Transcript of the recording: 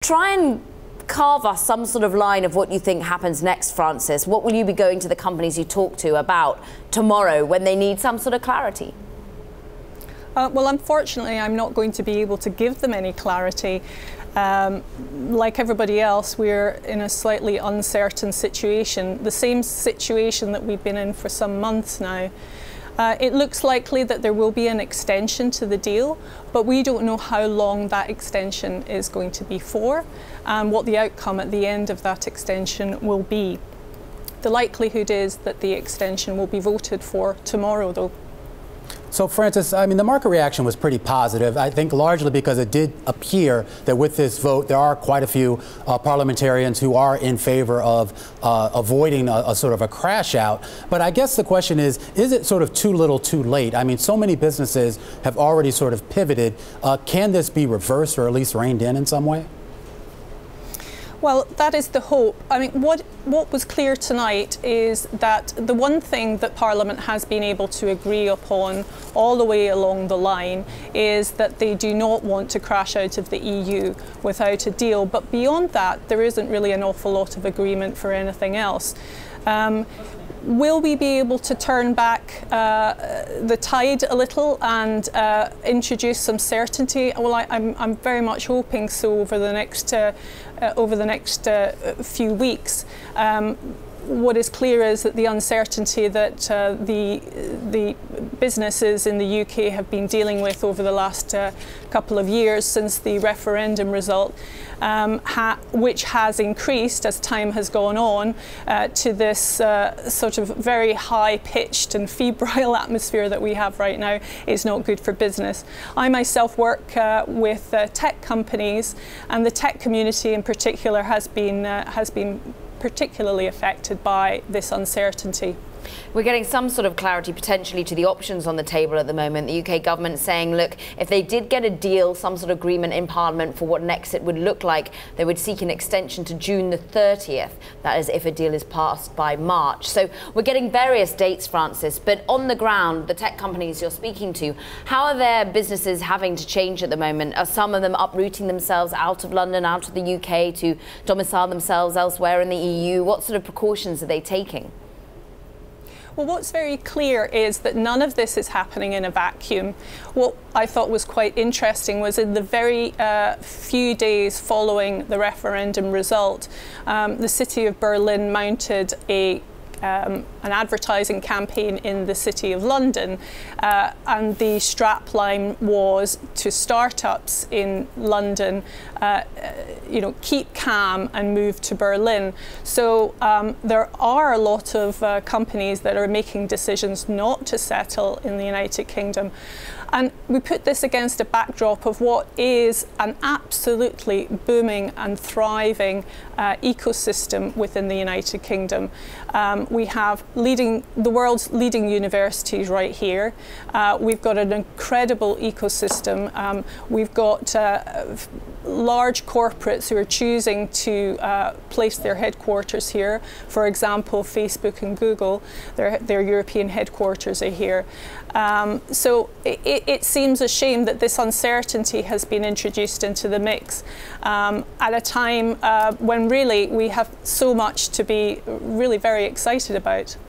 try and carve us some sort of line of what you think happens next, Frances. What will you be going to the companies you talk to about tomorrow when they need some sort of clarity? Well, unfortunately, I'm not going to be able to give them any clarity. Like everybody else, we're in a slightly uncertain situation, the same situation that we've been in for some months now. It looks likely that there will be an extension to the deal, but we don't know how long that extension is going to be for and what the outcome at the end of that extension will be. The likelihood is that the extension will be voted for tomorrow, though. So, Frances, I mean, the market reaction was pretty positive, I think largely because it did appear that with this vote, there are quite a few parliamentarians who are in favor of avoiding a sort of a crash out. But I guess the question is it sort of too little too late? I mean, so many businesses have already sort of pivoted. Can this be reversed or at least reined in some way? Well, that is the hope. I mean, what was clear tonight is that the one thing that Parliament has been able to agree upon all the way along the line is that they do not want to crash out of the EU without a deal. But beyond that, there isn't really an awful lot of agreement for anything else. Will we be able to turn back the tide a little and introduce some certainty? Well, I'm very much hoping so over the next few weeks. What is clear is that the uncertainty that the businesses in the UK have been dealing with over the last couple of years since the referendum result, which has increased as time has gone on to this sort of very high-pitched and febrile atmosphere that we have right now, is not good for business. I myself work with tech companies, and the tech community in particular has been particularly affected by this uncertainty. We're getting some sort of clarity potentially to the options on the table at the moment. The UK government saying, look, if they did get a deal, some sort of agreement in Parliament for what an exit would look like, they would seek an extension to June the 30th. That is if a deal is passed by March. So we're getting various dates, Frances, but on the ground, the tech companies you're speaking to, how are their businesses having to change at the moment? Are some of them uprooting themselves out of London, out of the UK to domicile themselves elsewhere in the EU? What sort of precautions are they taking? Well, what's very clear is that none of this is happening in a vacuum. What I thought was quite interesting was in the very few days following the referendum result, the city of Berlin mounted an advertising campaign in the City of London, and the strapline was to startups in London, keep calm and move to Berlin. So there are a lot of companies that are making decisions not to settle in the United Kingdom. And we put this against a backdrop of what is an absolutely booming and thriving ecosystem within the United Kingdom. We have the world's leading universities right here. We've got an incredible ecosystem. We've got large corporates who are choosing to place their headquarters here. For example, Facebook and Google, their European headquarters are here. So it seems a shame that this uncertainty has been introduced into the mix at a time when really we have so much to be really very excited about.